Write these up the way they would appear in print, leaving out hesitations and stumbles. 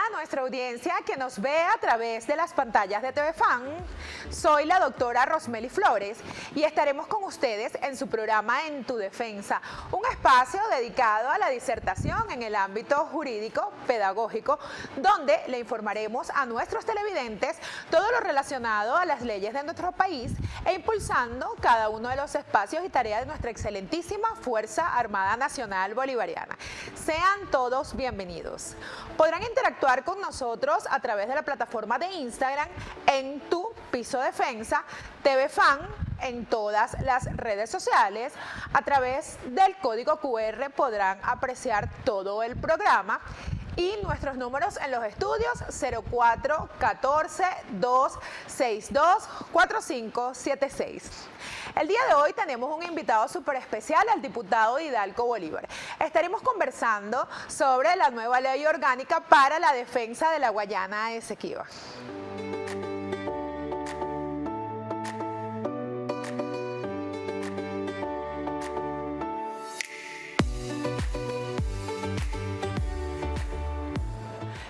a nuestra audiencia que nos ve a través de las pantallas de TV Fan. Soy la doctora Rosmely Flores y estaremos con ustedes en su programa En tu Defensa, un espacio dedicado a la disertación en el ámbito jurídico, pedagógico, donde le informaremos a nuestros televidentes todo lo relacionado a las leyes de nuestro país e impulsando cada uno de los espacios y tareas de nuestra excelentísima Fuerza Armada Nacional Bolivariana. Sean todos bienvenidos. Podrán interactuar con nosotros a través de la plataforma de Instagram En tu Piso Defensa, TV Fan, en todas las redes sociales. A través del código QR podrán apreciar todo el programa. Y nuestros números en los estudios 04-14-262-4576. El día de hoy tenemos un invitado súper especial, al diputado Hidalgo Bolívar. Estaremos conversando sobre la nueva ley orgánica para la defensa de la Guayana Esequiba.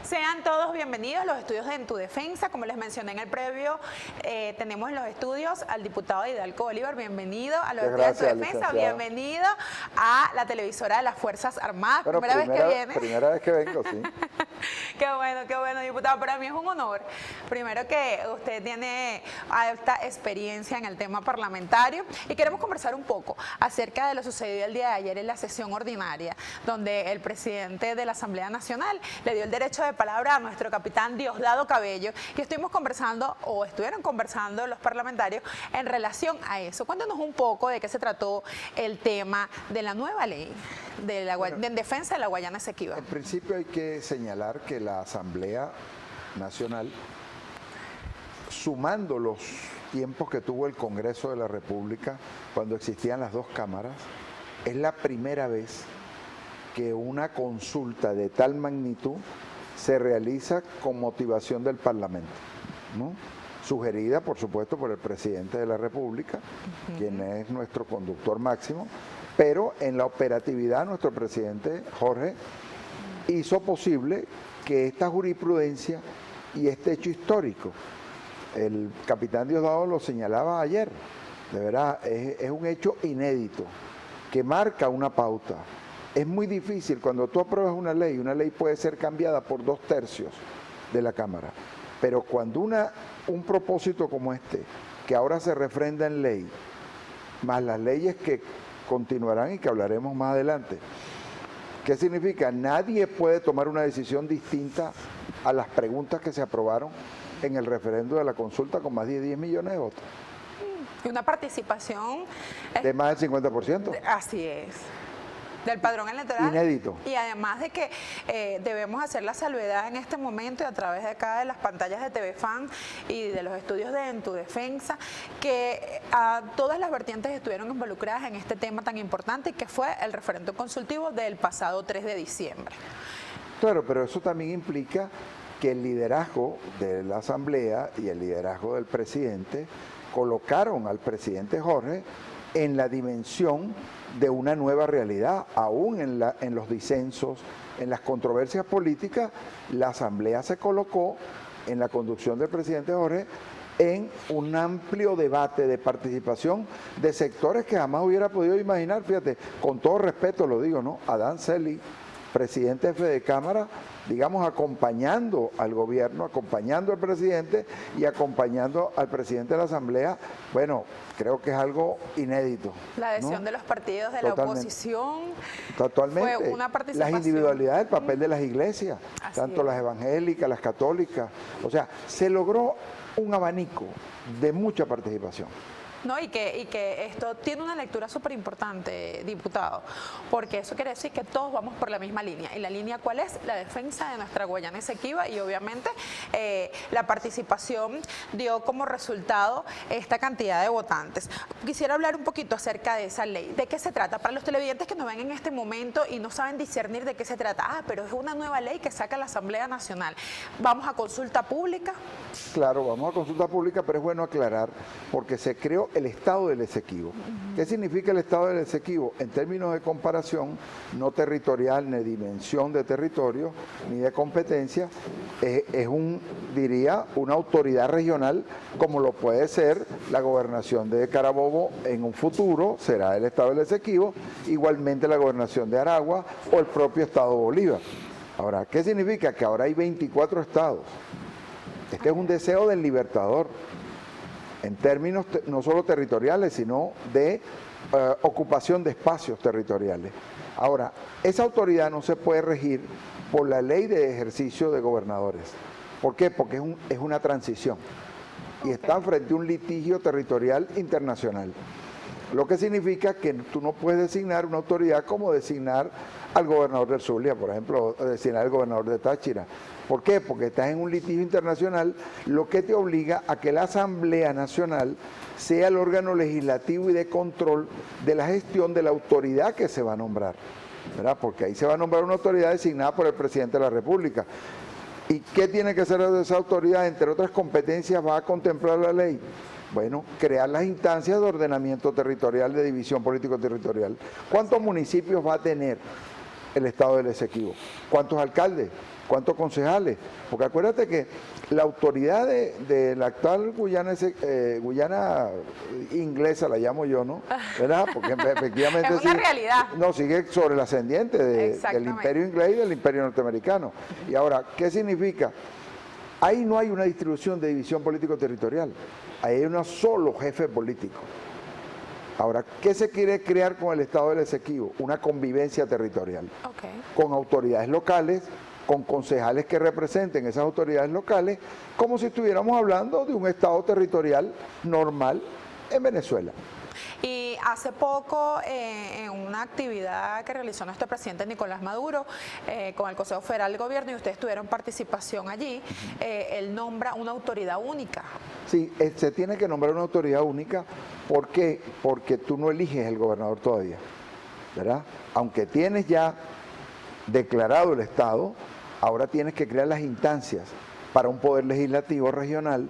Sean todos bienvenidos a los estudios de En tu Defensa. Como les mencioné en el previo, tenemos en los estudios al diputado Hidalgo Bolívar. Bienvenido a los estudios de En tu Defensa. Bienvenido a la televisora de las Fuerzas Armadas. Bueno, primera vez que viene. Primera vez que vengo, sí. Qué bueno, diputado. Para mí es un honor. Primero que usted tiene alta experiencia en el tema parlamentario y queremos conversar un poco acerca de lo sucedido el día de ayer en la sesión ordinaria, donde el presidente de la Asamblea Nacional le dio el derecho de palabra a nuestro capitán Diosdado Cabello y estuvieron conversando los parlamentarios en relación a eso. Cuéntanos un poco de qué se trató el tema de la nueva ley en defensa de la Guayana Esequiba. En principio hay que señalar que la Asamblea Nacional, sumando los tiempos que tuvo el Congreso de la República cuando existían las dos cámaras, es la primera vez que una consulta de tal magnitud se realiza con motivación del Parlamento, ¿no? Sugerida, por supuesto, por el presidente de la República, quien es nuestro conductor máximo, pero en la operatividad nuestro presidente Jorge hizo posible que esta jurisprudencia y este hecho histórico, el capitán Diosdado lo señalaba ayer, de verdad, es un hecho inédito que marca una pauta. Es muy difícil cuando tú apruebas una ley puede ser cambiada por 2/3 de la Cámara, pero cuando un propósito como este, que ahora se refrenda en ley, más las leyes que continuarán y que hablaremos más adelante, ¿qué significa? Nadie puede tomar una decisión distinta a las preguntas que se aprobaron en el referendo de la consulta con más de 10 millones de votos. Y una participación de más del 50%. Así es. Del padrón electoral. Inédito. Y además de que debemos hacer la salvedad en este momento y a través de acá de las pantallas de TV Fan y de los estudios de En tu Defensa, que todas las vertientes estuvieron involucradas en este tema tan importante que fue el referendo consultivo del pasado 3 de diciembre. Claro, pero eso también implica que el liderazgo de la Asamblea y el liderazgo del presidente colocaron al presidente Jorge en la dimensión de una nueva realidad, aún en los disensos, en las controversias políticas, la Asamblea se colocó en la conducción del presidente Jorge en un amplio debate de participación de sectores que jamás hubiera podido imaginar. Fíjate, con todo respeto lo digo, ¿no? Adán Celi, presidente jefe de Cámara, digamos, acompañando al gobierno, acompañando al presidente y acompañando al presidente de la Asamblea, bueno, creo que es algo inédito. La adhesión, ¿no?, de los partidos de la oposición. Totalmente. Fue una participación. Las individualidades, el papel de las iglesias, tanto las evangélicas, las católicas. O sea, se logró un abanico de mucha participación. No, y que esto tiene una lectura súper importante, diputado, porque eso quiere decir que todos vamos por la misma línea. ¿Y la línea cuál es? La defensa de nuestra Guayana Esequiba, y obviamente la participación dio como resultado esta cantidad de votantes. Quisiera hablar un poquito acerca de esa ley. ¿De qué se trata? Para los televidentes que nos ven en este momento y no saben discernir de qué se trata. Pero es una nueva ley que saca la Asamblea Nacional. ¿Vamos a consulta pública? Claro, vamos a consulta pública, pero es bueno aclarar, porque se creó el estado del Esequibo. ¿Qué significa el estado del Esequibo? En términos de comparación, no territorial, ni dimensión de territorio, ni de competencia, es diría, una autoridad regional como lo puede ser la gobernación de Carabobo en un futuro, será el estado del Esequibo, igualmente la gobernación de Aragua o el propio estado Bolívar. Ahora, ¿qué significa? Que ahora hay 24 estados. Este es un deseo del libertador, en términos no solo territoriales, sino de ocupación de espacios territoriales. Ahora, esa autoridad no se puede regir por la ley de ejercicio de gobernadores. ¿Por qué? Porque es una transición y está frente a un litigio territorial internacional. Lo que significa que tú no puedes designar una autoridad como designar al gobernador del Zulia, por ejemplo, o designar al gobernador de Táchira. ¿Por qué? Porque estás en un litigio internacional, lo que te obliga a que la Asamblea Nacional sea el órgano legislativo y de control de la gestión de la autoridad que se va a nombrar, ¿verdad? Porque ahí se va a nombrar una autoridad designada por el presidente de la República. ¿Y qué tiene que hacer esa autoridad? Entre otras competencias va a contemplar la ley. Bueno, crear las instancias de ordenamiento territorial, de división político-territorial. ¿Cuántos municipios va a tener el estado del Esequibo? ¿Cuántos alcaldes? ¿Cuántos concejales? Porque acuérdate que la autoridad de la actual Guyana inglesa, la llamo yo, ¿no? ¿Verdad? Porque efectivamente es una realidad. No, sigue sobre el ascendiente del imperio inglés y del imperio norteamericano. Y ahora, ¿qué significa? Ahí no hay una distribución de división político-territorial. Ahí hay un solo jefe político. Ahora, ¿qué se quiere crear con el estado del Esequibo? Una convivencia territorial. Con autoridades locales, con concejales que representen esas autoridades locales, como si estuviéramos hablando de un estado territorial normal en Venezuela. Y hace poco, en una actividad que realizó nuestro presidente Nicolás Maduro con el Consejo Federal de Gobierno, y ustedes tuvieron participación allí, él nombra una autoridad única. Sí, se tiene que nombrar una autoridad única. ¿Por qué? Porque tú no eliges el gobernador todavía, ¿verdad? Aunque tienes ya declarado el Estado, ahora tienes que crear las instancias para un poder legislativo regional,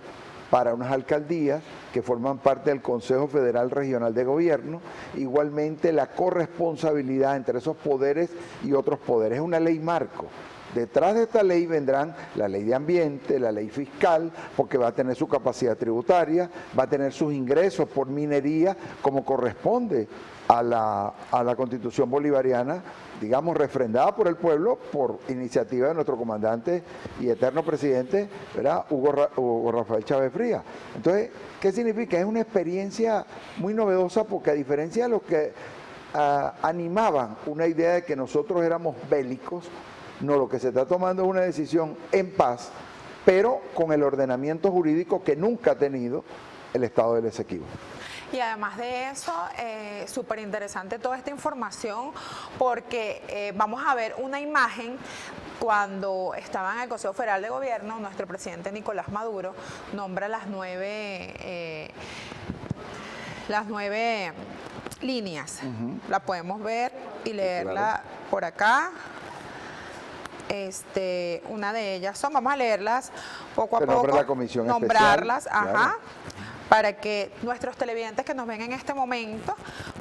para unas alcaldías que forman parte del Consejo Federal Regional de Gobierno, igualmente la corresponsabilidad entre esos poderes y otros poderes. Es una ley marco. Detrás de esta ley vendrán la ley de ambiente, la ley fiscal, porque va a tener su capacidad tributaria, va a tener sus ingresos por minería, como corresponde a la Constitución bolivariana, digamos, refrendada por el pueblo por iniciativa de nuestro comandante y eterno presidente, ¿verdad? Hugo Rafael Chávez Frías. Entonces, ¿qué significa? Es una experiencia muy novedosa porque a diferencia de los que animaban una idea de que nosotros éramos bélicos, no, lo que se está tomando es una decisión en paz, pero con el ordenamiento jurídico que nunca ha tenido el estado del Esequibo. Y además de eso, súper interesante toda esta información, porque vamos a ver una imagen. Cuando estaba en el Consejo Federal de Gobierno, nuestro presidente Nicolás Maduro nombra las nueve líneas. La podemos ver y leerla por acá. Una de ellas son, vamos a leerlas poco a poco, la comisión nombrarlas, especial, claro, para que nuestros televidentes que nos ven en este momento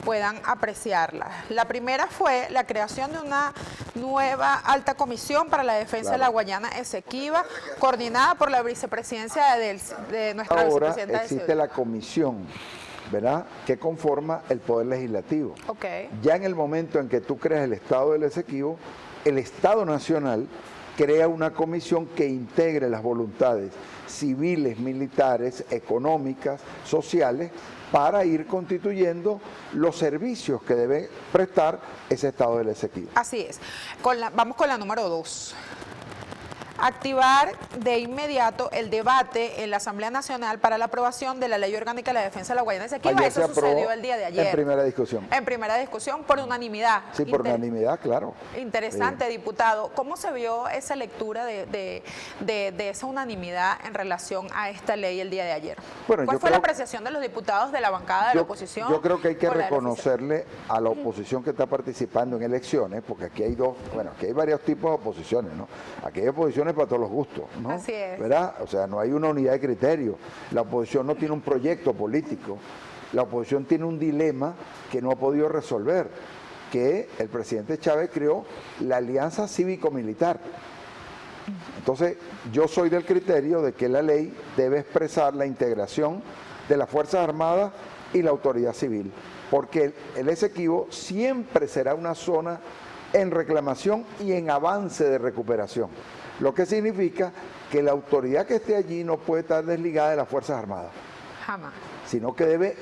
puedan apreciarlas. La primera fue la creación de una nueva alta comisión para la defensa de la Guayana Esequiba, coordinada por la vicepresidencia de nuestra vicepresidenta. Ahora existe la comisión, ¿verdad?, que conforma el Poder Legislativo. Ya en el momento en que tú creas el Estado del Esequibo, el Estado Nacional crea una comisión que integre las voluntades civiles, militares, económicas, sociales, para ir constituyendo los servicios que debe prestar ese Estado del Esequibo. Así es. Vamos con la número 2. Activar de inmediato el debate en la Asamblea Nacional para la aprobación de la Ley Orgánica de la Defensa de la Guayana Esequiba. Eso sucedió el día de ayer. En primera discusión. En primera discusión por unanimidad. Sí, por unanimidad, claro. Interesante, diputado. ¿Cómo se vio esa lectura de esa unanimidad en relación a esta ley el día de ayer? Bueno, ¿Cuál fue la apreciación de los diputados de la bancada de la oposición? Yo creo que hay que reconocerle a la oposición que está participando en elecciones, porque aquí hay aquí hay varios tipos de oposiciones, ¿no? Aquí hay oposiciones para todos los gustos, ¿no? Así es. ¿Verdad? O sea, no hay una unidad de criterio. La oposición no tiene un proyecto político. la oposición tiene un dilema que no ha podido resolver, que el presidente Chávez creó la Alianza Cívico-Militar. Entonces, yo soy del criterio de que la ley debe expresar la integración de las Fuerzas Armadas y la autoridad civil, porque el Esequibo siempre será una zona en reclamación y en avance de recuperación, lo que significa que la autoridad que esté allí no puede estar desligada de las Fuerzas Armadas. Jamás. Sino que debe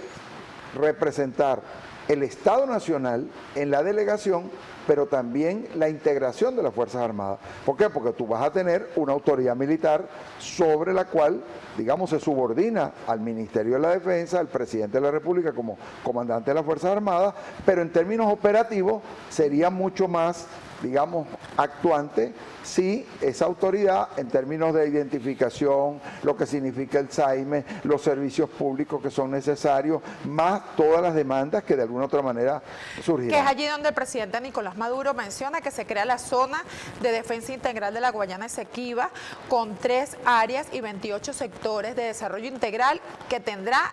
representar el Estado Nacional en la delegación, pero también la integración de las Fuerzas Armadas. ¿Por qué? Porque tú vas a tener una autoridad militar sobre la cual, digamos, se subordina al Ministerio de la Defensa, al presidente de la República como comandante de las Fuerzas Armadas, pero en términos operativos sería mucho más, digamos, actuante si esa autoridad, en términos de identificación, lo que significa el SAIME, los servicios públicos que son necesarios, más todas las demandas que de alguna otra manera surgirán. Que es allí donde el presidente Nicolás Maduro menciona que se crea la zona de defensa integral de la Guayana Esequiba con 3 áreas y 28 sectores de desarrollo integral que tendrá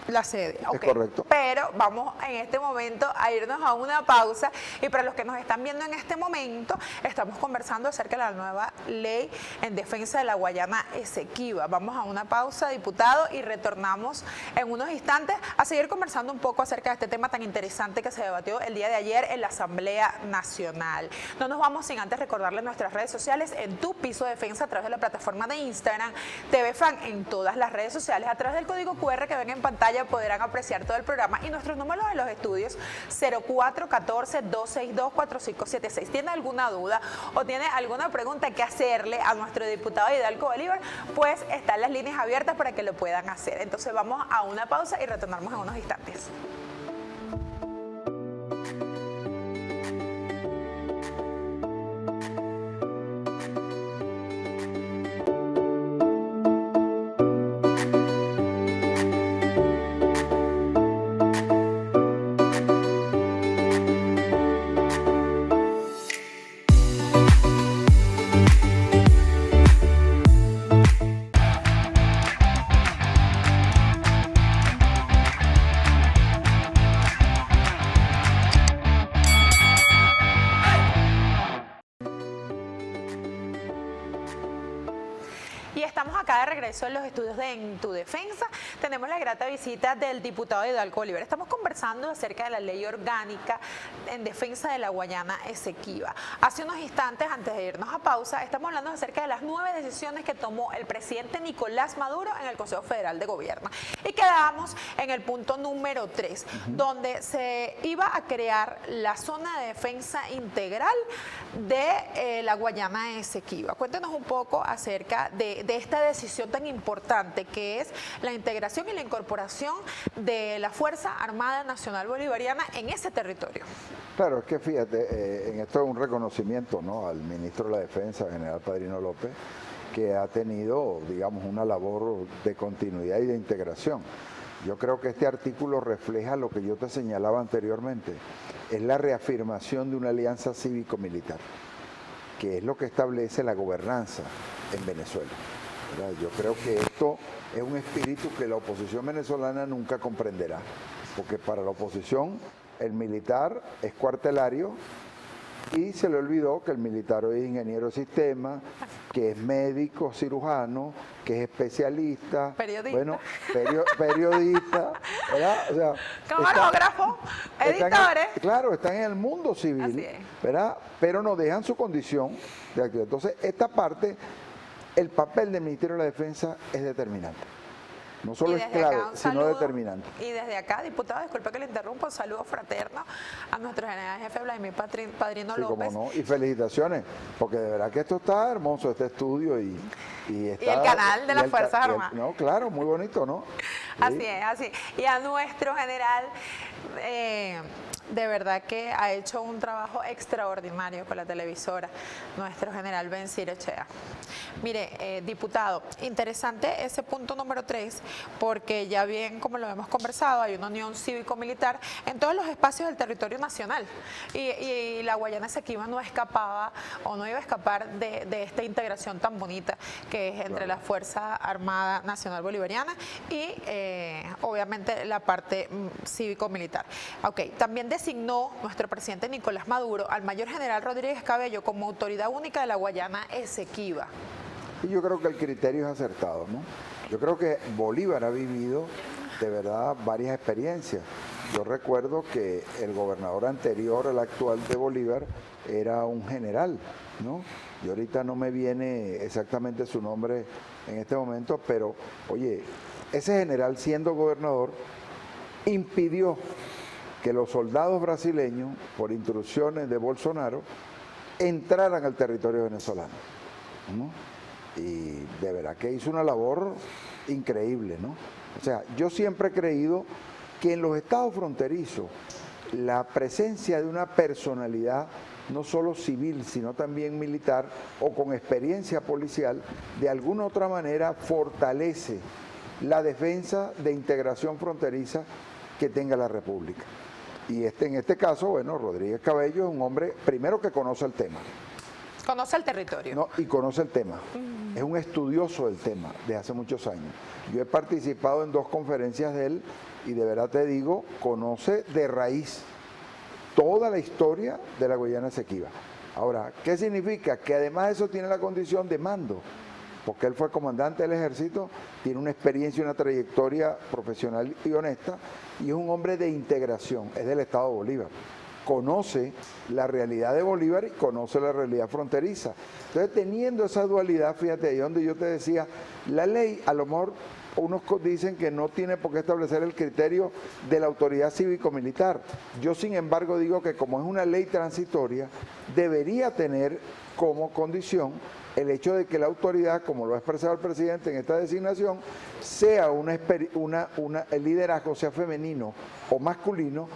la sede. Es correcto. Pero vamos en este momento a irnos a una pausa, y para los que nos están viendo en este momento, estamos conversando acerca de la nueva ley en defensa de la Guayana Esequiba. Vamos a una pausa, diputado, y retornamos en unos instantes a seguir conversando un poco acerca de este tema tan interesante que se debatió el día de ayer en la Asamblea Nacional. No nos vamos sin antes recordarles nuestras redes sociales en Tu Piso Defensa a través de la plataforma de Instagram, TVFan en todas las redes sociales, a través del código QR que ven en pantalla podrán apreciar todo el programa, y nuestros números de los estudios 0414-262-4576. ¿Tiene alguna duda o tiene alguna pregunta que hacerle a nuestro diputado Hidalgo Bolívar? Pues están las líneas abiertas para que lo puedan hacer. Entonces vamos a una pausa y retornamos en unos instantes. Acá de regreso en los estudios de En Tu Defensa, tenemos la grata visita del diputado Hidalgo Bolívar. Estamos conversando acerca de la ley orgánica en defensa de la Guayana Esequiba. Hace unos instantes, antes de irnos a pausa, estamos hablando acerca de las 9 decisiones que tomó el presidente Nicolás Maduro en el Consejo Federal de Gobierno. Y quedamos en el punto número 3, donde se iba a crear la zona de defensa integral de la Guayana Esequiba. Cuéntenos un poco acerca de esta decisión tan importante que es la integración y la incorporación de la Fuerza Armada Nacional Bolivariana en ese territorio. Claro, es que fíjate, en esto es un reconocimiento, ¿no?, al ministro de la Defensa, general Padrino López, que ha tenido, digamos, una labor de continuidad y de integración. Yo creo que este artículo refleja lo que yo te señalaba anteriormente, es la reafirmación de una alianza cívico-militar, que es lo que establece la gobernanza en Venezuela. Yo creo que esto es un espíritu que la oposición venezolana nunca comprenderá, porque para la oposición el militar es cuartelario y se le olvidó que el militar es ingeniero de sistema, que es médico, cirujano, que es especialista, periodista, bueno, periodista, ¿verdad? O sea, camarógrafo, editores. Claro, están en el mundo civil, ¿verdad? Pero no dejan su condición de actividad. Entonces, esta parte, el papel del Ministerio de la Defensa es determinante. No solo es clave, sino determinante. Y desde acá, diputado, disculpe que le interrumpa, un saludo fraterno a nuestro general jefe Vladimir Padrino López. Cómo no, y felicitaciones, porque de verdad que esto está hermoso, este estudio y está, y el canal de las Fuerzas Armadas. No, claro, muy bonito, ¿no? Así es, así. Y a nuestro general De verdad que ha hecho un trabajo extraordinario con la televisora, nuestro general Bencir Echea. Mire, diputado, interesante ese punto número 3, porque ya bien, como lo hemos conversado, hay una unión cívico-militar en todos los espacios del territorio nacional. Y la Guayana Esequiba no escapaba o no iba a escapar de esta integración tan bonita que es entre la Fuerza Armada Nacional Bolivariana y obviamente la parte cívico-militar. Ok, también designó nuestro presidente Nicolás Maduro al mayor general Rodríguez Cabello como autoridad única de la Guayana Esequiba. Y yo creo que el criterio es acertado, ¿no? Yo creo que Bolívar ha vivido de verdad varias experiencias. Yo recuerdo que el gobernador anterior al actual de Bolívar era un general, ¿no? Y ahorita no me viene exactamente su nombre en este momento, pero oye, ese general siendo gobernador impidió que los soldados brasileños, por instrucciones de Bolsonaro, entraran al territorio venezolano, ¿no? Y de verdad que hizo una labor increíble, ¿no? O sea, yo siempre he creído que en los estados fronterizos la presencia de una personalidad no solo civil, sino también militar o con experiencia policial, de alguna otra manera fortalece la defensa de integración fronteriza que tenga la República. Y en este caso, bueno, Rodríguez Cabello es un hombre, primero, que conoce el tema. Conoce el territorio. No, y conoce el tema. Es un estudioso del tema de hace muchos años. Yo he participado en 2 conferencias de él y de verdad te digo, conoce de raíz toda la historia de la Guayana Esequiba. Ahora, ¿qué significa? Que además de eso tiene la condición de mando, porque él fue comandante del ejército, tiene una experiencia y una trayectoria profesional y honesta, y es un hombre de integración, es del Estado de Bolívar. Conoce la realidad de Bolívar y conoce la realidad fronteriza. Entonces, teniendo esa dualidad, fíjate, ahí donde yo te decía, la ley, a lo mejor unos dicen que no tiene por qué establecer el criterio de la autoridad cívico-militar. Yo, sin embargo, digo que como es una ley transitoria, debería tener como condición el hecho de que la autoridad, como lo ha expresado el presidente en esta designación, sea el liderazgo sea femenino o masculino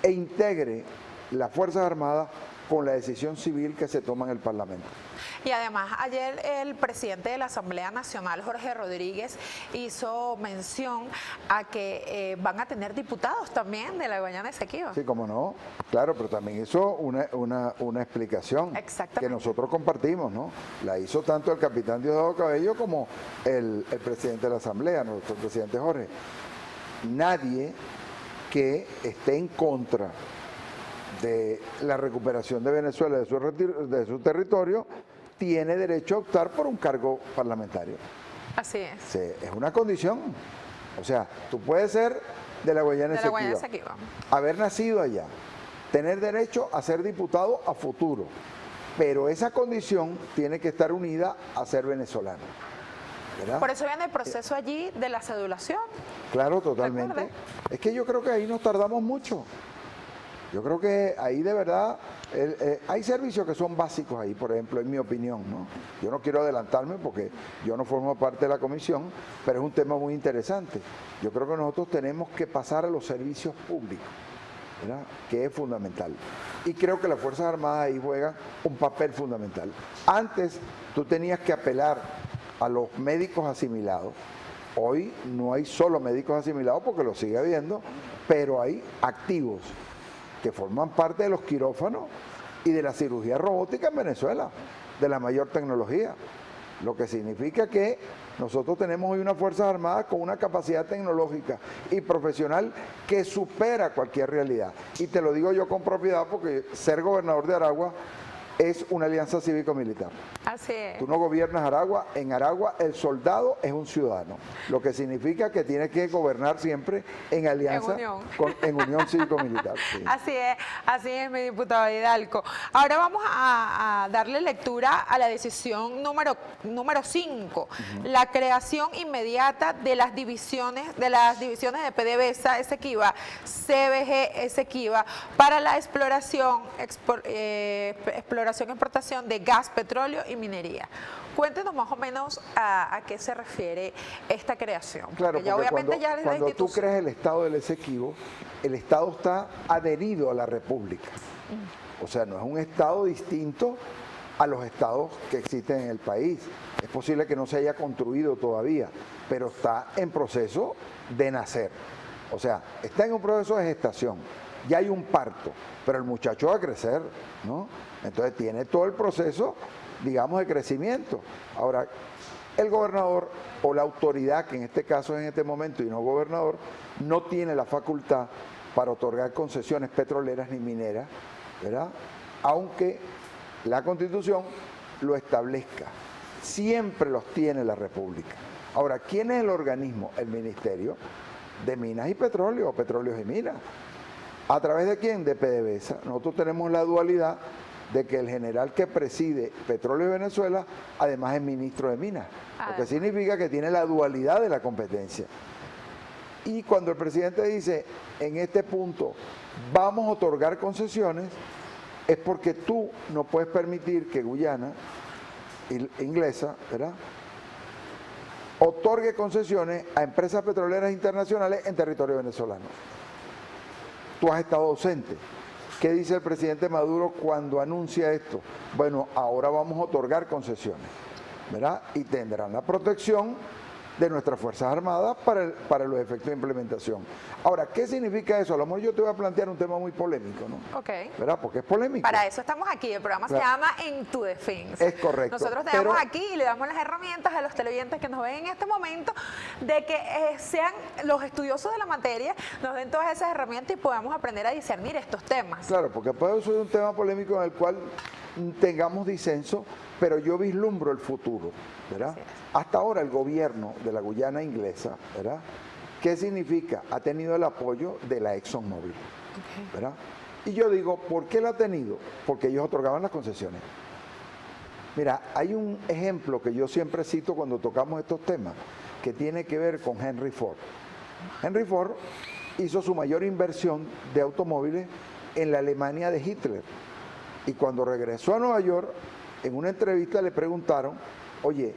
e integre las Fuerzas Armadas con la decisión civil que se toma en el Parlamento. Y además, ayer el presidente de la Asamblea Nacional, Jorge Rodríguez, hizo mención a que van a tener diputados también de la Guayana Esequiba. Sí, cómo no, claro, pero también hizo una explicación que nosotros compartimos, ¿no? La hizo tanto el capitán Diosdado Cabello como el presidente de la Asamblea, nuestro presidente Jorge. Nadie que esté en contra de la recuperación de Venezuela, de su territorio, tiene derecho a optar por un cargo parlamentario. Así es. Sí, es una condición. O sea, tú puedes ser de la Guayana Esequiba, haber nacido allá, tener derecho a ser diputado a futuro, pero esa condición tiene que estar unida a ser venezolano, ¿verdad? Por eso viene el proceso allí de la cedulación. Claro, totalmente. Recuerde. Es que yo creo que ahí nos tardamos mucho. Yo creo que ahí de verdad hay servicios que son básicos ahí, por ejemplo, en mi opinión, ¿no? Yo no quiero adelantarme porque yo no formo parte de la comisión, pero es un tema muy interesante. Yo creo que nosotros tenemos que pasar a los servicios públicos, ¿verdad? Que es fundamental. Y creo que las Fuerzas Armadas ahí juegan un papel fundamental. Antes tú tenías que apelar a los médicos asimilados. Hoy no hay solo médicos asimilados porque lo sigue habiendo, pero hay activos que forman parte de los quirófanos y de la cirugía robótica en Venezuela, de la mayor tecnología. Lo que significa que nosotros tenemos hoy unas Fuerzas Armadas con una capacidad tecnológica y profesional que supera cualquier realidad. Y te lo digo yo con propiedad porque ser gobernador de Aragua es una alianza cívico-militar. Así es. Tú no gobiernas Aragua, en Aragua el soldado es un ciudadano, lo que significa que tiene que gobernar siempre en alianza, en unión cívico-militar. Sí. Así es, mi diputado Hidalgo. Ahora vamos a darle lectura a la decisión número 5, la creación inmediata de las divisiones de PDVSA Esequiba, CBG Esequiba, para la exploración exploración y exportación de gas, petróleo y minería. Cuéntenos más o menos a qué se refiere esta creación. Claro, ya porque obviamente ya cuando tú crees el Estado del Esequibo, el Estado está adherido a la República. O sea, no es un Estado distinto a los estados que existen en el país. Es posible que no se haya construido todavía, pero está en proceso de nacer. O sea, está en un proceso de gestación. Ya hay un parto, pero el muchacho va a crecer, ¿no? Entonces tiene todo el proceso, digamos, de crecimiento. Ahora, el gobernador o la autoridad, que en este caso es en este momento y no gobernador, no tiene la facultad para otorgar concesiones petroleras ni mineras, ¿verdad? Aunque la Constitución lo establezca. Siempre los tiene la República. Ahora, ¿quién es el organismo? El Ministerio de Minas y Petróleo, o Petróleos y Minas. ¿A través de quién? De PDVSA. Nosotros tenemos la dualidad de que el general que preside Petróleo de Venezuela, además es ministro de Minas, lo que significa que tiene la dualidad de la competencia. Y cuando el presidente dice, en este punto, vamos a otorgar concesiones, es porque tú no puedes permitir que Guyana inglesa, ¿verdad?, otorgue concesiones a empresas petroleras internacionales en territorio venezolano. Tú has estado ausente. ¿Qué dice el presidente Maduro cuando anuncia esto? Bueno, ahora vamos a otorgar concesiones, ¿verdad? Y tendrán la protección de nuestras Fuerzas Armadas para los efectos de implementación. Ahora, ¿qué significa eso? A lo mejor yo te voy a plantear un tema muy polémico, ¿no? Ok. ¿Verdad? Porque es polémico. Para eso estamos aquí, el programa se llama En tu Defensa. Es correcto. Nosotros tenemos aquí y le damos las herramientas a los televidentes que nos ven en este momento de que sean los estudiosos de la materia, nos den todas esas herramientas y podamos aprender a discernir estos temas. Claro, porque puede ser un tema polémico en el cual tengamos disenso, pero yo vislumbro el futuro, ¿verdad? Hasta ahora el gobierno de la Guyana inglesa, ¿verdad?, ¿qué significa? Ha tenido el apoyo de la ExxonMobil, ¿verdad? Y yo digo, ¿por qué la ha tenido? Porque ellos otorgaban las concesiones. Mira, hay un ejemplo que yo siempre cito cuando tocamos estos temas, que tiene que ver con Henry Ford. Henry Ford hizo su mayor inversión de automóviles en la Alemania de Hitler. Y cuando regresó a Nueva York, en una entrevista le preguntaron, oye,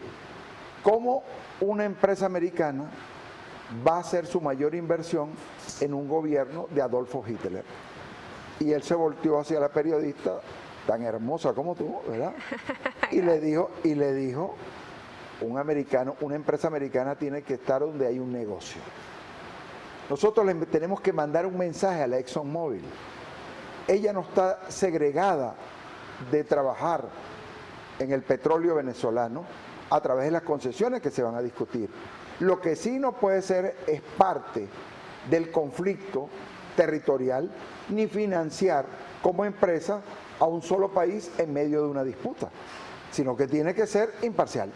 ¿cómo una empresa americana va a hacer su mayor inversión en un gobierno de Adolfo Hitler? Y él se volteó hacia la periodista, tan hermosa como tú, ¿verdad? Y le dijo, una empresa americana tiene que estar donde hay un negocio. Nosotros le tenemos que mandar un mensaje a la ExxonMobil. Ella no está segregada de trabajar en el petróleo venezolano a través de las concesiones que se van a discutir. Lo que sí no puede ser es parte del conflicto territorial ni financiar como empresa a un solo país en medio de una disputa, sino que tiene que ser imparcial.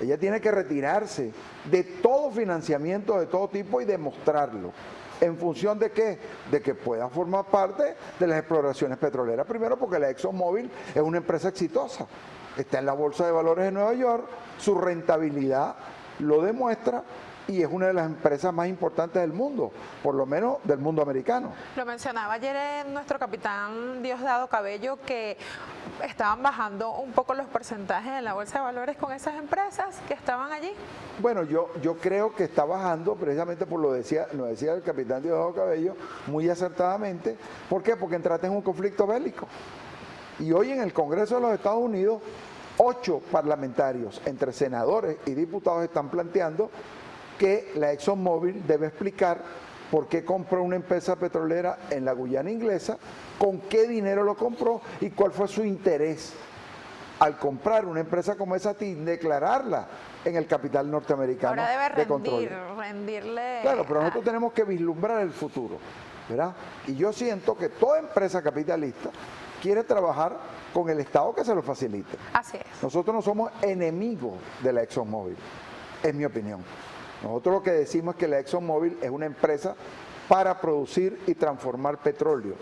Ella tiene que retirarse de todo financiamiento de todo tipo y demostrarlo. ¿En función de qué? De que pueda formar parte de las exploraciones petroleras. Primero porque la ExxonMobil es una empresa exitosa. Está en la Bolsa de Valores de Nueva York, su rentabilidad lo demuestra y es una de las empresas más importantes del mundo, por lo menos del mundo americano. Lo mencionaba ayer nuestro capitán Diosdado Cabello, que estaban bajando un poco los porcentajes en la Bolsa de Valores con esas empresas que estaban allí. Bueno, yo creo que está bajando precisamente por lo decía el capitán Diosdado Cabello muy acertadamente. ¿Por qué? Porque entraste en un conflicto bélico. Y hoy en el Congreso de los Estados Unidos, 8 parlamentarios, entre senadores y diputados, están planteando que la ExxonMobil debe explicar por qué compró una empresa petrolera en la Guyana inglesa, con qué dinero lo compró y cuál fue su interés al comprar una empresa como esa sin declararla en el capital norteamericano. Ahora debe de rendirle. Claro, pero nosotros tenemos que vislumbrar el futuro, ¿verdad? Y yo siento que toda empresa capitalista quiere trabajar con el Estado que se lo facilite. Así es. Nosotros no somos enemigos de la ExxonMobil, es mi opinión. Nosotros lo que decimos es que la ExxonMobil es una empresa para producir y transformar petróleo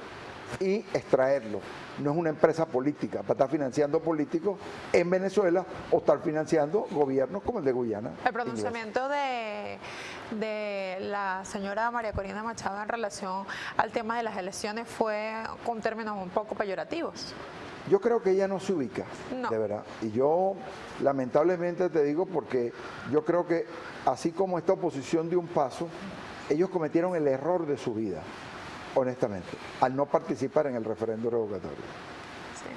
y extraerlo. No es una empresa política, para estar financiando políticos en Venezuela o estar financiando gobiernos como el de Guyana. El pronunciamiento de la señora María Corina Machado en relación al tema de las elecciones fue con términos un poco peyorativos. Yo creo que ella no se ubica, No. de verdad. Y yo lamentablemente te digo porque yo creo que así como esta oposición dio un paso, ellos cometieron el error de su vida, honestamente, al no participar en el referendo revocatorio. Sí.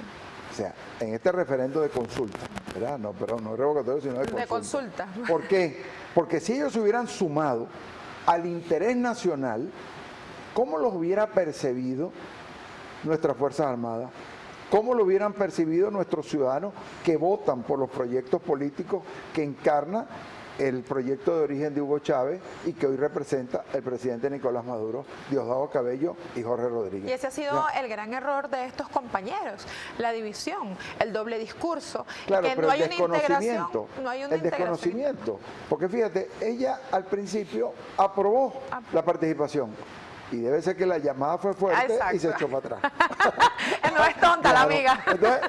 O sea, en este referendo de consulta, ¿verdad? No, perdón, no revocatorio, sino De consulta. ¿Por qué? Porque si ellos se hubieran sumado al interés nacional, ¿cómo los hubiera percibido nuestras Fuerzas Armadas? ¿Cómo lo hubieran percibido nuestros ciudadanos que votan por los proyectos políticos que encarna el proyecto de origen de Hugo Chávez y que hoy representa el presidente Nicolás Maduro, Diosdado Cabello y Jorge Rodríguez? Y ese ha sido el gran error de estos compañeros, la división, el doble discurso, Claro, que pero no hay el una integración, desconocimiento, no hay una el integración. desconocimiento, porque fíjate, ella al principio aprobó la participación y debe ser que la llamada fue fuerte y se echó para atrás. No es tonta la amiga. Entonces,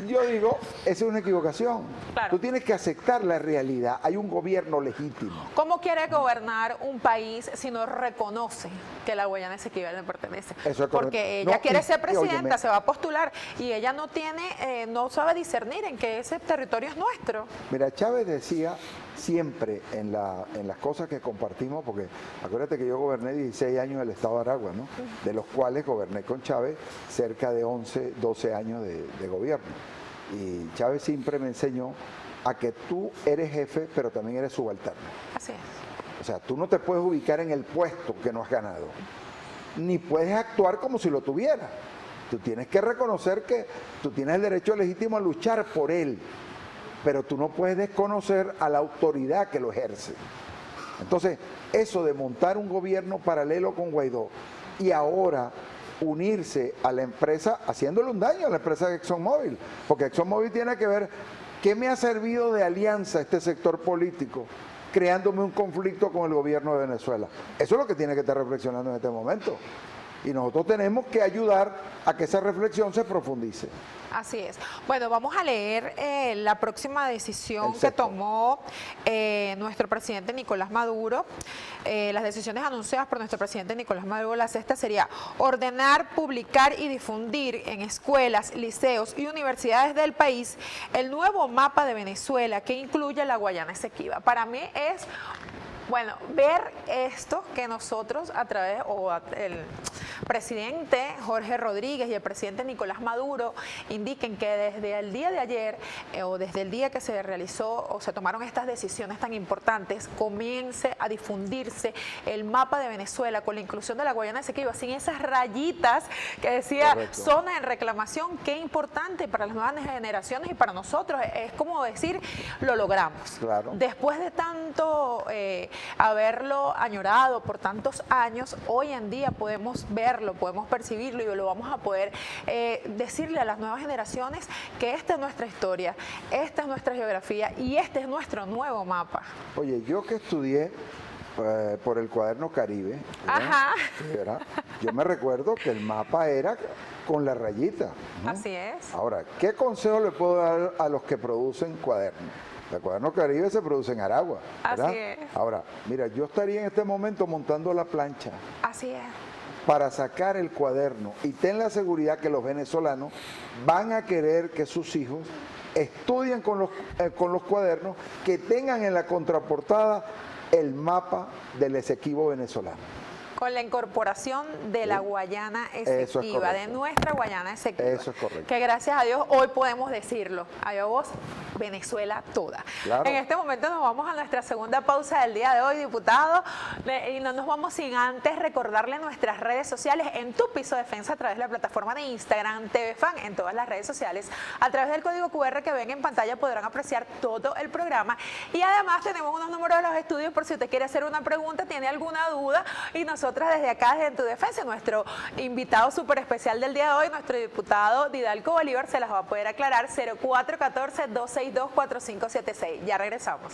yo digo, esa es una equivocación. Claro. Tú tienes que aceptar la realidad. Hay un gobierno legítimo. ¿Cómo quiere gobernar un país si no reconoce que la Guayana Esequiba le pertenece? Eso es correcto. Porque ella No, quiere y ser presidenta, óyeme. se va a postular y ella no tiene, no sabe discernir en que ese territorio es nuestro. Mira, Chávez decía siempre en las cosas que compartimos, porque acuérdate que yo goberné 16 años el estado de Aragua, ¿no? De los cuales goberné con Chávez cerca de 11, 12 años de gobierno. Y Chávez siempre me enseñó a que tú eres jefe, pero también eres subalterno. Así es. O sea, tú no te puedes ubicar en el puesto que no has ganado, ni puedes actuar como si lo tuvieras. Tú tienes que reconocer que tú tienes el derecho legítimo a luchar por él, pero tú no puedes desconocer a la autoridad que lo ejerce. Entonces, eso de montar un gobierno paralelo con Guaidó y ahora unirse a la empresa, haciéndole un daño a la empresa de ExxonMobil, porque ExxonMobil tiene que ver qué me ha servido de alianza este sector político, creándome un conflicto con el gobierno de Venezuela. Eso es lo que tiene que estar reflexionando en este momento. Y nosotros tenemos que ayudar a que esa reflexión se profundice. Así es. Bueno, vamos a leer la próxima decisión El que sexto. tomó nuestro presidente Nicolás Maduro. Las decisiones anunciadas por nuestro presidente Nicolás Maduro, la sexta sería ordenar, publicar y difundir en escuelas, liceos y universidades del país el nuevo mapa de Venezuela que incluye la Guayana Esequiba. Para mí es... Bueno, ver esto que nosotros a través, el presidente Jorge Rodríguez y el presidente Nicolás Maduro indiquen que desde el día de ayer o desde el día que se realizó o se tomaron estas decisiones tan importantes, comience a difundirse el mapa de Venezuela con la inclusión de la Guayana Esequiba, sin esas rayitas que decía Correcto. zona en reclamación. Qué importante para las nuevas generaciones y para nosotros. Es como decir, lo logramos. Claro. Después de tanto haberlo añorado por tantos años, hoy en día podemos verlo, podemos percibirlo y lo vamos a poder decirle a las nuevas generaciones que esta es nuestra historia, esta es nuestra geografía y este es nuestro nuevo mapa. Oye, yo que estudié por el cuaderno Caribe, ¿verdad? Ajá. Sí, ¿verdad? Yo me recuerdo que el mapa era con la rayita, ¿no? Así es. Ahora, ¿qué consejo le puedo dar a los que producen cuadernos? El cuaderno Caribe se produce en Aragua, ¿verdad? Así es. Ahora, mira, yo estaría en este momento montando la plancha Así es. para sacar el cuaderno y ten la seguridad que los venezolanos van a querer que sus hijos estudien con los cuadernos, que tengan en la contraportada el mapa del Esequibo venezolano. Con la incorporación de la Guayana Esequiba, de nuestra Guayana Esequiba. Eso es correcto. Que gracias a Dios hoy podemos decirlo. Adiós vos, Venezuela toda. Claro. En este momento nos vamos a nuestra segunda pausa del día de hoy, diputado. Y no nos vamos sin antes recordarle nuestras redes sociales en Tu Piso Defensa a través de la plataforma de Instagram, TV Fan, en todas las redes sociales. A través del código QR que ven en pantalla podrán apreciar todo el programa. Y además tenemos unos números de los estudios por si usted quiere hacer una pregunta, tiene alguna duda y nosotros desde acá, desde En Tu Defensa, nuestro invitado súper especial del día de hoy, nuestro diputado Didalco Bolívar, se las va a poder aclarar. 0414-262-4576. Ya regresamos.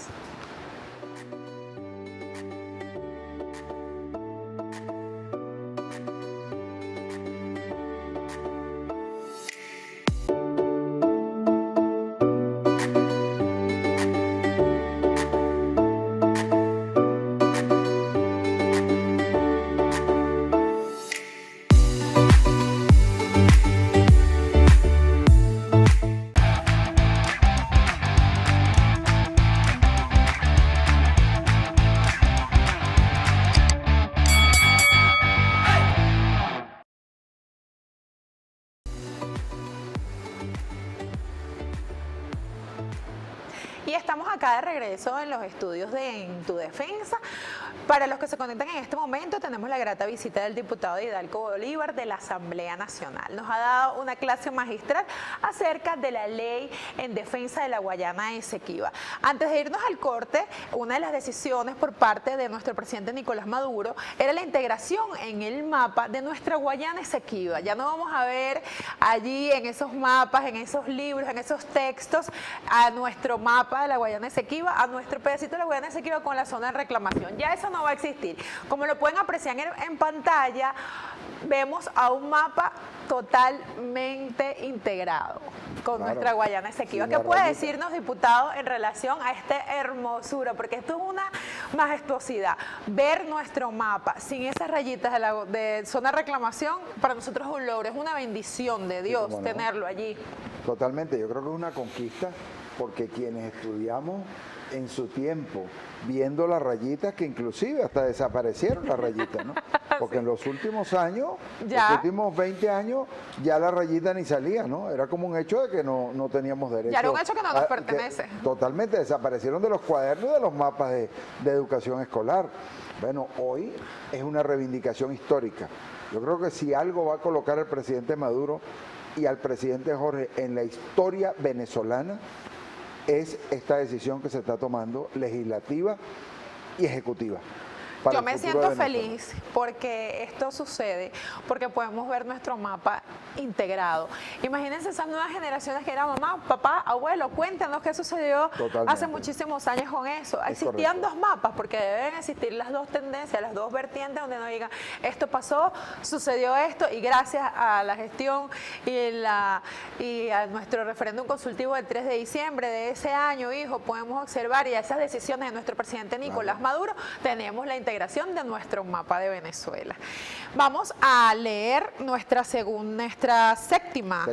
Y estamos acá de regreso en los estudios de En Tu Defensa. Para los que se conectan en este momento, tenemos la grata visita del diputado Hidalgo Bolívar de la Asamblea Nacional. Nos ha dado una clase magistral acerca de la ley en defensa de la Guayana Esequiba. Antes de irnos al corte, una de las decisiones por parte de nuestro presidente Nicolás Maduro era la integración en el mapa de nuestra Guayana Esequiba. Ya no vamos a ver allí en esos mapas, en esos libros, en esos textos, a nuestro mapa de la Guayana Esequiba, a nuestro pedacito de la Guayana Esequiba con la zona de reclamación. Ya eso no va a existir. Como lo pueden apreciar en pantalla, vemos a un mapa totalmente integrado con nuestra Guayana Esequiba. ¿Qué puede decirnos, diputado, en relación a esta hermosura? Porque esto es una majestuosidad. Ver nuestro mapa sin esas rayitas de zona de reclamación, para nosotros es un logro, es una bendición de Dios tenerlo allí. Totalmente, yo creo que es una conquista, porque quienes estudiamos en su tiempo, viendo las rayitas, que inclusive hasta desaparecieron las rayitas, ¿no? Porque en los últimos años, los últimos 20 años, ya la rayita ni salía, ¿no? Era como un hecho de que no teníamos derecho. Ya era un hecho que no nos pertenece. Totalmente, desaparecieron de los cuadernos y de los mapas de educación escolar. Bueno, hoy es una reivindicación histórica. Yo creo que si algo va a colocar el presidente Maduro y al presidente Jorge en la historia venezolana, es esta decisión que se está tomando legislativa y ejecutiva. Yo me siento feliz porque esto sucede, porque podemos ver nuestro mapa integrado. Imagínense esas nuevas generaciones que eran mamá, papá, abuelo, cuéntanos qué sucedió hace muchísimos años con eso. Existían dos mapas, porque deben existir las dos tendencias, las dos vertientes donde nos digan, esto pasó, sucedió esto, y gracias a la gestión y a nuestro referéndum consultivo del 3 de diciembre de ese año, hijo, podemos observar, y a esas decisiones de nuestro presidente Nicolás Maduro, tenemos la integración de nuestro mapa de Venezuela. Vamos a leer nuestra séptima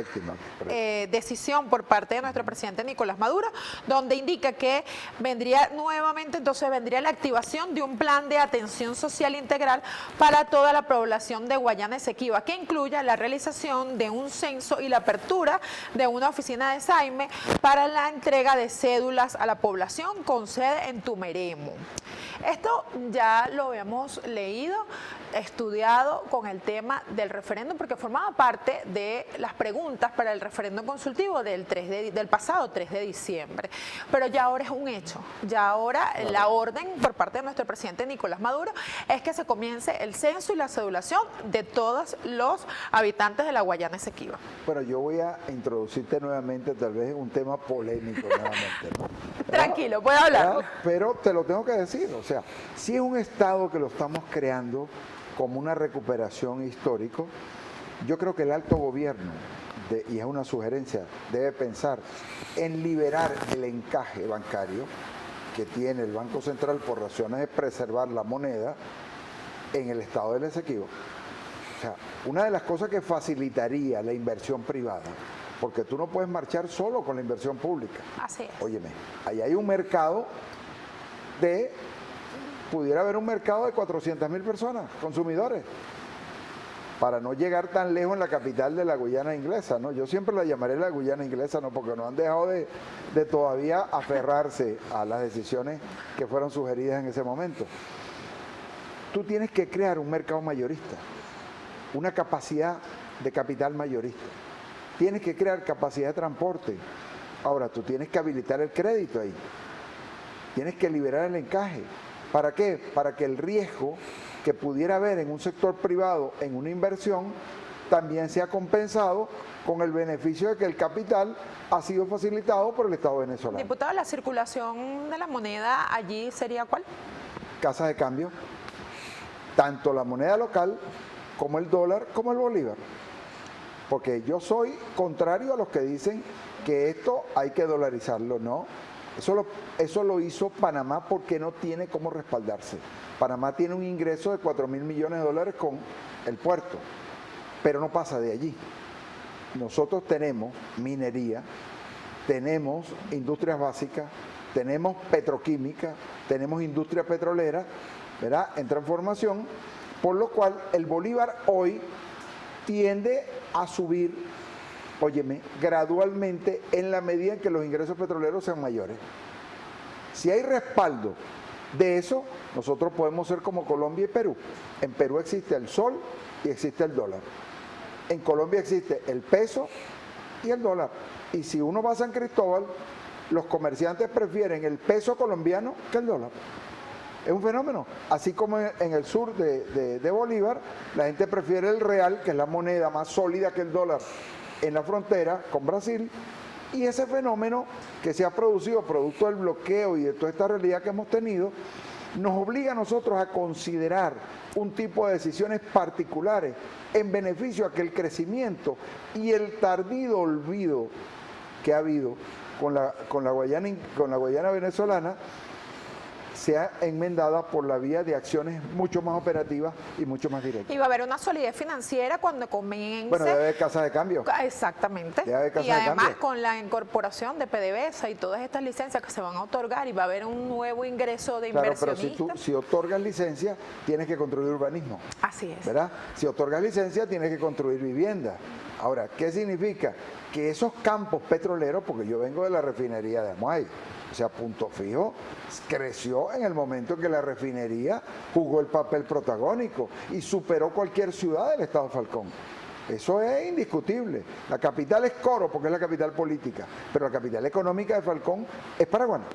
decisión por parte de nuestro presidente Nicolás Maduro, donde indica que vendría la activación de un plan de atención social integral para toda la población de Guayana Esequiba, que incluya la realización de un censo y la apertura de una oficina de SAIME para la entrega de cédulas a la población con sede en Tumeremo. Esto ya lo habíamos leído, estudiado con el tema del referéndum, porque formaba parte de las preguntas para el referéndum consultivo del pasado 3 de diciembre. Pero ya ahora es un hecho, ya ahora la orden por parte de nuestro presidente Nicolás Maduro es que se comience el censo y la cedulación de todos los habitantes de la Guayana Esequiba. Bueno, yo voy a introducirte nuevamente tal vez un tema polémico nuevamente, ¿no? Tranquilo, puede hablar. Pero te lo tengo que decir, o sea, si es un Estado que lo estamos creando como una recuperación histórica, yo creo que el alto gobierno, y es una sugerencia, debe pensar en liberar el encaje bancario que tiene el Banco Central por razones de preservar la moneda en el estado del Esequibo. O sea, una de las cosas que facilitaría la inversión privada, porque tú no puedes marchar solo con la inversión pública. Así es. Óyeme, ahí hay un mercado pudiera haber un mercado de 400.000 personas, consumidores, para no llegar tan lejos en la capital de la Guyana Inglesa, ¿no? Yo siempre la llamaré la Guyana Inglesa, ¿no? Porque no han dejado de todavía aferrarse a las decisiones que fueron sugeridas en ese momento. Tú tienes que crear un mercado mayorista, una capacidad de capital mayorista. Tienes que crear capacidad de transporte. Ahora, tú tienes que habilitar el crédito ahí. Tienes que liberar el encaje. ¿Para qué? Para que el riesgo que pudiera haber en un sector privado en una inversión también sea compensado con el beneficio de que el capital ha sido facilitado por el Estado venezolano. Diputado, ¿la circulación de la moneda allí sería cuál? Casas de cambio, tanto la moneda local como el dólar como el bolívar. Porque yo soy contrario a los que dicen que esto hay que dolarizarlo, no. Eso lo hizo Panamá porque no tiene cómo respaldarse. Panamá tiene un ingreso de 4.000 millones de dólares con el puerto, pero no pasa de allí. Nosotros tenemos minería, tenemos industrias básicas, tenemos petroquímica, tenemos industria petrolera, ¿verdad?, en transformación, por lo cual el bolívar hoy tiende a subir, óyeme, gradualmente en la medida en que los ingresos petroleros sean mayores. Si hay respaldo de eso, nosotros podemos ser como Colombia y Perú. En Perú existe el sol y existe el dólar. En Colombia existe el peso y el dólar. Y si uno va a San Cristóbal, los comerciantes prefieren el peso colombiano que el dólar. Es un fenómeno. Así como en el sur de Bolívar, la gente prefiere el real, que es la moneda más sólida que el dólar en la frontera con Brasil. Y ese fenómeno que se ha producido producto del bloqueo y de toda esta realidad que hemos tenido, nos obliga a nosotros a considerar un tipo de decisiones particulares en beneficio a que el crecimiento y el tardío olvido que ha habido con la Guayana venezolana sea enmendada por la vía de acciones mucho más operativas y mucho más directas. Y va a haber una solidez financiera cuando comience. Bueno, debe haber casas de cambio. Exactamente. Debe haber casas y además de cambio. con la incorporación de PDVSA y todas estas licencias que se van a otorgar y va a haber un nuevo ingreso de Claro, inversionistas. pero si otorgas licencia, tienes que construir urbanismo. Así es. ¿Verdad? Si otorgas licencia, tienes que construir vivienda. Ahora, ¿qué significa? Que esos campos petroleros, porque yo vengo de la refinería de Amuay, o sea, Punto Fijo creció en el momento en que la refinería jugó el papel protagónico y superó cualquier ciudad del estado Falcón. Eso es indiscutible. La capital es Coro porque es la capital política, pero la capital económica de Falcón es Paraguaná.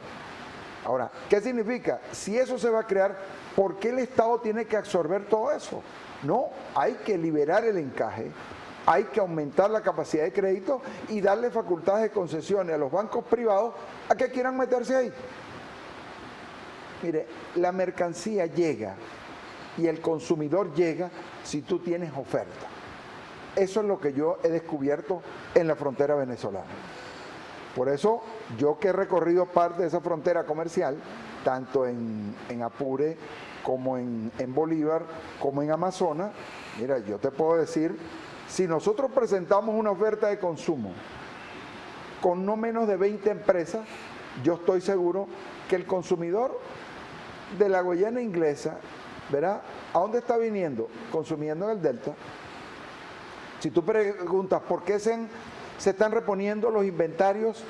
Ahora, ¿qué significa? Si eso se va a crear, ¿por qué el Estado tiene que absorber todo eso? No, hay que liberar el encaje, hay que aumentar la capacidad de crédito y darle facultades de concesiones a los bancos privados a que quieran meterse ahí. Mire, la mercancía llega y el consumidor llega si tú tienes oferta. Eso es lo que yo he descubierto en la frontera venezolana. Por eso, yo que he recorrido parte de esa frontera comercial, tanto en Apure como en Bolívar, como en Amazonas, mira, yo te puedo decir, si nosotros presentamos una oferta de consumo con no menos de 20 empresas, yo estoy seguro que el consumidor de la Guayana inglesa, ¿verdad? ¿A dónde está viniendo? Consumiendo en el Delta. Si tú preguntas por qué se están reponiendo los inventarios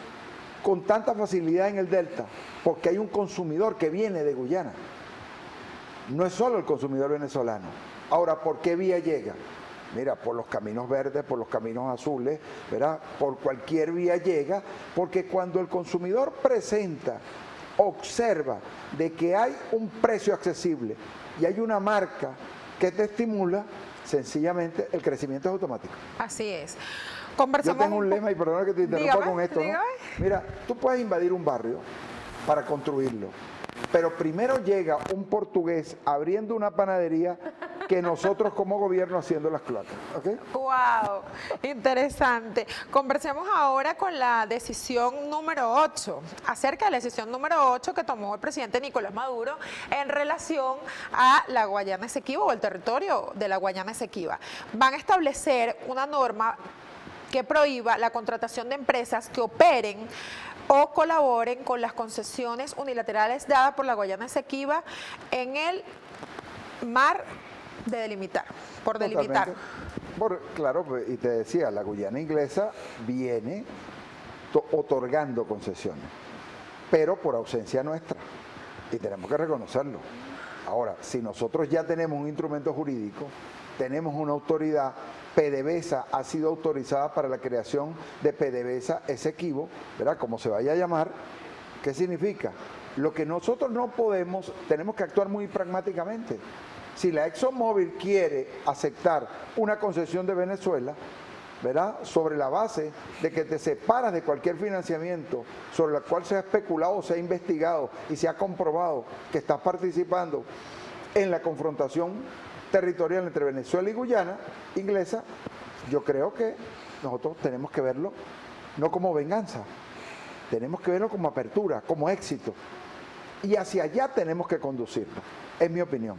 con tanta facilidad en el Delta, porque hay un consumidor que viene de Guyana. No es solo el consumidor venezolano. Ahora, ¿por qué vía llega? Mira, por los caminos verdes, por los caminos azules, ¿verdad? Por cualquier vía llega, porque cuando el consumidor presenta, observa de que hay un precio accesible y hay una marca que te estimula, sencillamente el crecimiento es automático. Así es. Yo tengo un lema, y perdona que te interrumpa con esto, ¿no? Mira, tú puedes invadir un barrio para construirlo, pero primero llega un portugués abriendo una panadería que nosotros como gobierno haciendo las cloacas. ¿Okay? ¡Wow! Interesante. Conversemos ahora con la decisión número 8, acerca de la decisión número 8 que tomó el presidente Nicolás Maduro en relación a la Guayana Esequiba o el territorio de la Guayana Esequiba. Van a establecer una norma que prohíba la contratación de empresas que operen o colaboren con las concesiones unilaterales dadas por la Guayana Esequiba en el mar de delimitar, por delimitar. Claro, y te decía, la Guyana inglesa viene otorgando concesiones, pero por ausencia nuestra, y tenemos que reconocerlo. Ahora, si nosotros ya tenemos un instrumento jurídico, tenemos una autoridad, PDVSA ha sido autorizada para la creación de PDVSA Esequibo, ¿verdad? Como se vaya a llamar. ¿Qué significa? Lo que nosotros no podemos, tenemos que actuar muy pragmáticamente. Si la ExxonMobil quiere aceptar una concesión de Venezuela, ¿verdad? Sobre la base de que te separas de cualquier financiamiento sobre el cual se ha especulado, se ha investigado y se ha comprobado que estás participando en la confrontación territorial entre Venezuela y Guyana inglesa, yo creo que nosotros tenemos que verlo no como venganza, tenemos que verlo como apertura, como éxito. Y hacia allá tenemos que conducirlo, es mi opinión.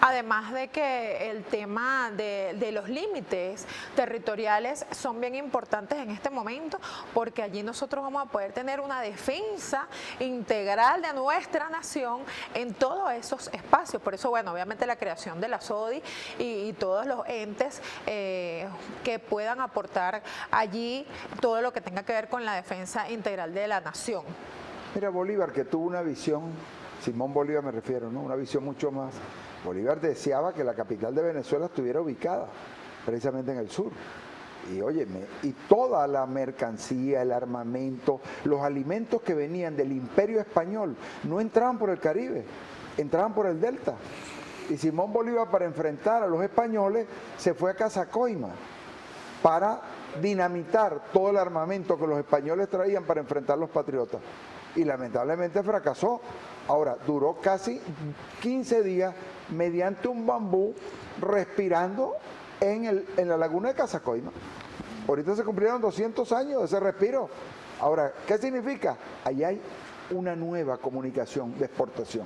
Además de que el tema de los límites territoriales son bien importantes en este momento, porque allí nosotros vamos a poder tener una defensa integral de nuestra nación en todos esos espacios. Por eso, bueno, obviamente la creación de la SODI y todos los entes que puedan aportar allí todo lo que tenga que ver con la defensa integral de la nación. Mira, Bolívar, que tuvo una visión, Simón Bolívar me refiero, ¿no? Una visión mucho más. Bolívar deseaba que la capital de Venezuela estuviera ubicada precisamente en el sur. Y óyeme, y toda la mercancía, el armamento, los alimentos que venían del Imperio Español no entraban por el Caribe, entraban por el Delta. Y Simón Bolívar, para enfrentar a los españoles, se fue a Casacoima para dinamitar todo el armamento que los españoles traían para enfrentar a los patriotas. Y lamentablemente fracasó. Ahora, duró casi 15 días mediante un bambú respirando en la laguna de Casacoima. Ahorita se cumplieron 200 años de ese respiro. Ahora, ¿qué significa? Allá hay una nueva comunicación de exportación.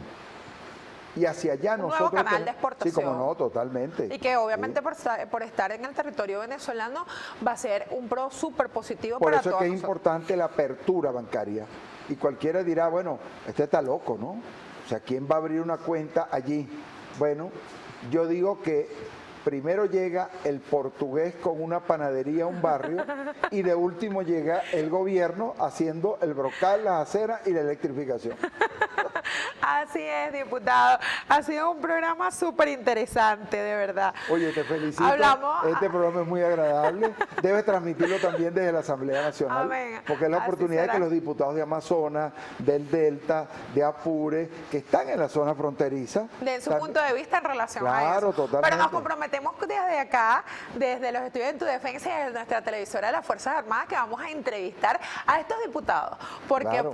Y hacia allá un nosotros... nuevo canal de exportación. Sí, como no, totalmente. Y que obviamente sí. por estar en el territorio venezolano va a ser un pro súper positivo Por para eso todos es que es nosotros. importante la apertura bancaria. Y cualquiera dirá, bueno, este está loco, ¿no? O sea, ¿quién va a abrir una cuenta allí? Bueno, yo digo que primero llega el portugués con una panadería a un barrio y de último llega el gobierno haciendo el brocal, las aceras y la electrificación. Así es, diputado. Ha sido un programa súper interesante, de verdad. Oye, te felicito. Hablamos. Este programa es muy agradable. Debes transmitirlo también desde la Asamblea Nacional. Amén. Porque es la Así oportunidad de será. que los diputados de Amazonas, del Delta, de Apure, que están en la zona fronteriza. De su también- punto de vista en relación a Claro, eso. totalmente. Pero nos comprometemos desde acá, desde los estudios en Tu Defensa y desde nuestra televisora de las Fuerzas Armadas, que vamos a entrevistar a estos diputados, porque Claro.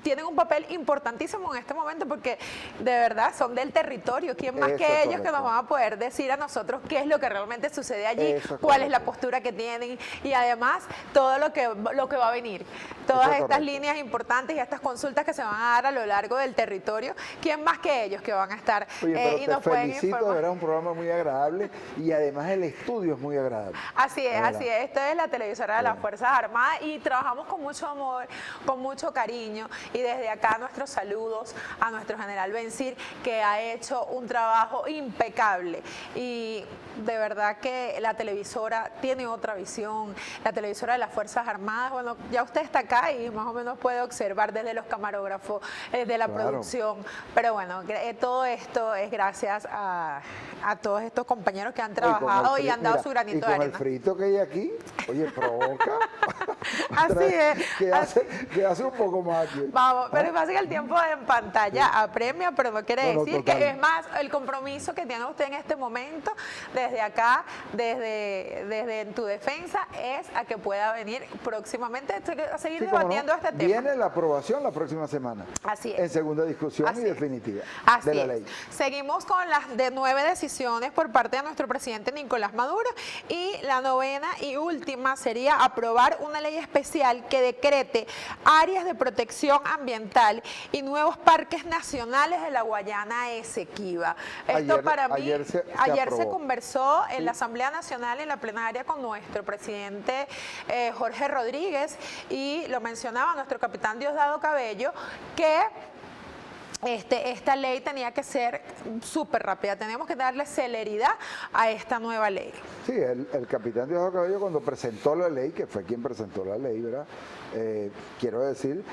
tienen un papel importantísimo en este momento, porque de verdad son del territorio. ¿Quién más Eso que es ellos que correcto. nos van a poder decir a nosotros qué es lo que realmente sucede allí, Eso es cuál es la correcto. postura que tienen y además todo lo que va a venir? Todas Eso es estas correcto. líneas importantes y estas consultas que se van a dar a lo largo del territorio, ¿quién más que ellos que van a estar Oye, pero y te nos pueden felicito, de informar? verdad, un programa muy agradable y además el estudio es muy agradable. Así es, De verdad. así es. Esto es la televisora de las Bueno. Fuerzas Armadas y trabajamos con mucho amor, con mucho cariño. Y desde acá nuestros saludos a nuestro general Bencir, que ha hecho un trabajo impecable. Y de verdad que la televisora tiene otra visión. La televisora de las Fuerzas Armadas, bueno, ya usted está acá y más o menos puede observar desde los camarógrafos, desde la Claro. producción. Pero bueno, todo esto es gracias a todos estos compañeros que han trabajado y han dado su granito de Y con el arena. frito que hay aquí, oye, provoca. Así es. Que hace un poco más aquí. Vamos, pero ¿Ah? pasa que el tiempo en pantalla apremia, pero no quiere No, no, decir total. que es más el compromiso que tiene usted en este momento, desde acá, desde En Tu Defensa, es a que pueda venir próximamente a seguir Sí, cómo no. debatiendo este tema. Viene la aprobación la próxima semana. Así es. En segunda discusión Así y es. definitiva Así de la es. ley. Seguimos con las 9 decisiones por parte de nuestro presidente Nicolás Maduro y la 9ª y última sería aprobar una ley especial que decrete áreas de protección ambiental y nuevos parques nacionales de la Guayana Esequiba. Esto Ayer- para mí, ayer se se aprobó. conversó en Sí. la Asamblea Nacional, en la plenaria, con nuestro presidente Jorge Rodríguez y lo mencionaba nuestro capitán Diosdado Cabello, que esta ley tenía que ser súper rápida, tenemos que darle celeridad a esta nueva ley. Sí, el capitán Diosdado Cabello cuando presentó la ley, que fue quien presentó la ley, ¿verdad? Quiero decir,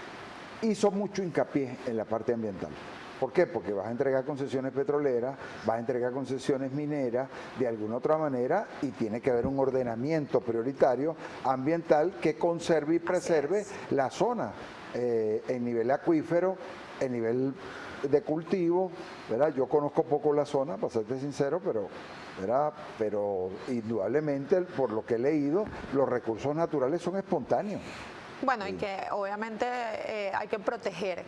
hizo mucho hincapié en la parte ambiental. ¿Por qué? Porque vas a entregar concesiones petroleras, vas a entregar concesiones mineras de alguna otra manera y tiene que haber un ordenamiento prioritario ambiental que conserve y preserve la zona en nivel acuífero, en nivel de cultivo, ¿verdad? Yo conozco poco la zona, para serte sincero, ¿verdad? Pero indudablemente, por lo que he leído, los recursos naturales son espontáneos. Bueno, y que obviamente hay que proteger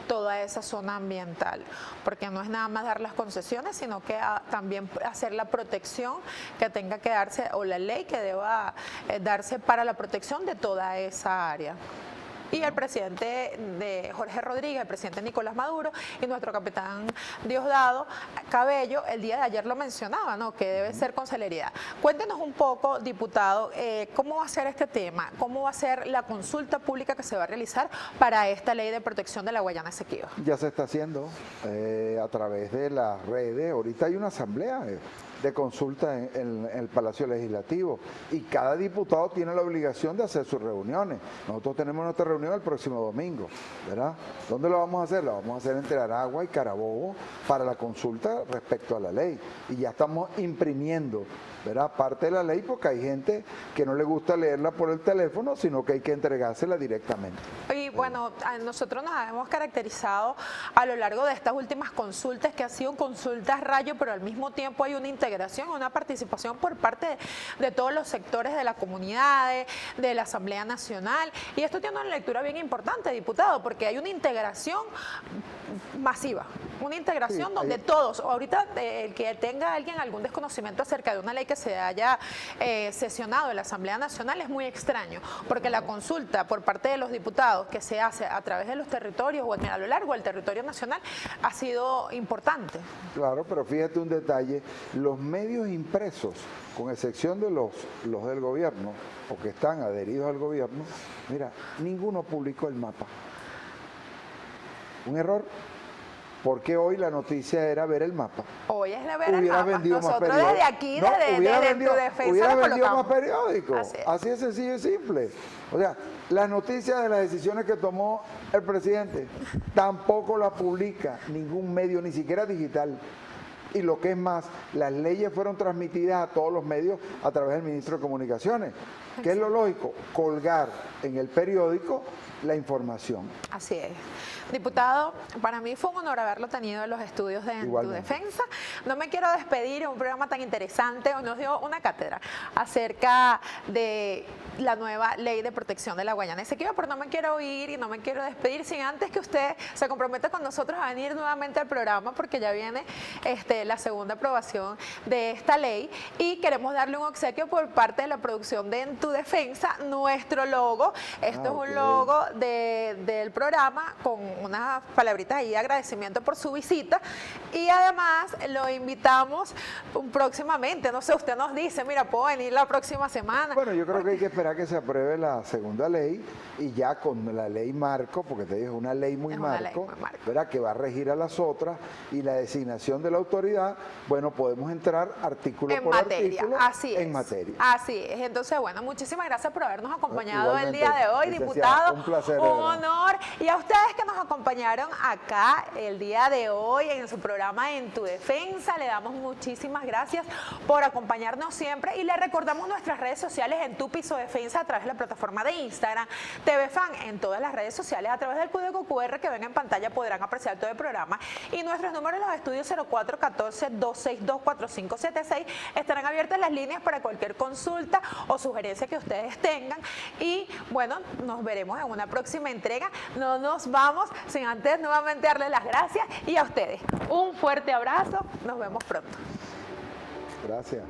toda esa zona ambiental, porque no es nada más dar las concesiones, sino que también hacer la protección que tenga que darse, o la ley que deba darse para la protección de toda esa área. Y el presidente de Jorge Rodríguez, el presidente Nicolás Maduro y nuestro capitán Diosdado Cabello, el día de ayer lo mencionaba, ¿no? Que debe ser con celeridad. Cuéntenos un poco, diputado, cómo va a ser este tema, cómo va a ser la consulta pública que se va a realizar para esta ley de protección de la Guayana Esequiba. Ya se está haciendo a través de las redes. Ahorita hay una asamblea de consulta en el Palacio Legislativo y cada diputado tiene la obligación de hacer sus reuniones. Nosotros tenemos nuestra reunión el próximo domingo, ¿verdad? ¿Dónde lo vamos a hacer? Lo vamos a hacer entre Aragua y Carabobo para la consulta respecto a la ley. Y ya estamos imprimiendo, ¿verdad?, parte de la ley, porque hay gente que no le gusta leerla por el teléfono, sino que hay que entregársela directamente. Y bueno, nosotros nos hemos caracterizado a lo largo de estas últimas consultas que han sido consultas rayo, pero al mismo tiempo hay una integración, una participación por parte de todos los sectores de la comunidad, de la Asamblea Nacional, y esto tiene una lectura bien importante, diputado, porque hay una integración masiva, una integración donde todos, ahorita el que tenga alguien algún desconocimiento acerca de una ley que se haya sesionado en la Asamblea Nacional es muy extraño, porque la consulta por parte de los diputados que se hace a través de los territorios o a lo largo del territorio nacional ha sido importante. Claro, pero fíjate un detalle, los medios impresos, con excepción de los del gobierno, o que están adheridos al gobierno, mira, ninguno publicó el mapa. Un error. Porque hoy la noticia era ver el mapa. Hoy es de ver el mapa. Vendido nosotros más desde aquí, desde tu defensa, hubiera lo vendido más colocamos. periódicos. Así es sencillo y simple. O sea, las noticias de las decisiones que tomó el presidente tampoco las publica ningún medio, ni siquiera digital. Y lo que es más, las leyes fueron transmitidas a todos los medios a través del ministro de Comunicaciones. ¿Qué es lo lógico? Colgar en el periódico la información. Así es. Diputado, para mí fue un honor haberlo tenido en los estudios de En Tu Defensa. No me quiero despedir en un programa tan interesante. Nos dio una cátedra acerca de la nueva ley de protección de la Guayana Esequiba, pero no me quiero ir y no me quiero despedir sin antes que usted se comprometa con nosotros a venir nuevamente al programa, porque ya viene la segunda aprobación de esta ley y queremos darle un obsequio por parte de la producción de En Tu Defensa, nuestro logo. Esto es un logo del programa con unas palabritas ahí de agradecimiento por su visita, y además lo invitamos próximamente, no sé, usted nos dice, mira, puedo venir la próxima semana. Bueno, yo creo que hay que esperar que se apruebe la segunda ley y ya con la ley marco, porque te digo, es una ley muy marco, ¿verdad?, que va a regir a las otras, y la designación de la autoridad, bueno, podemos entrar artículo por artículo en materia. Así es. Entonces, bueno, muchísimas gracias por habernos acompañado el día de hoy, diputado. Un placer. Un honor. Y a ustedes que nos acompañaron acá el día de hoy en su programa En Tu Defensa, le damos muchísimas gracias por acompañarnos siempre y le recordamos nuestras redes sociales en Tu Piso Defensa a través de la plataforma de Instagram, TVFan en todas las redes sociales, a través del código QR que ven en pantalla podrán apreciar todo el programa, y nuestros números en los estudios 0414-262-4576 estarán abiertas las líneas para cualquier consulta o sugerencia que ustedes tengan. Y bueno, nos veremos en una próxima entrega. No nos vamos sin antes nuevamente darles las gracias, y a ustedes un fuerte abrazo. Nos vemos pronto. Gracias.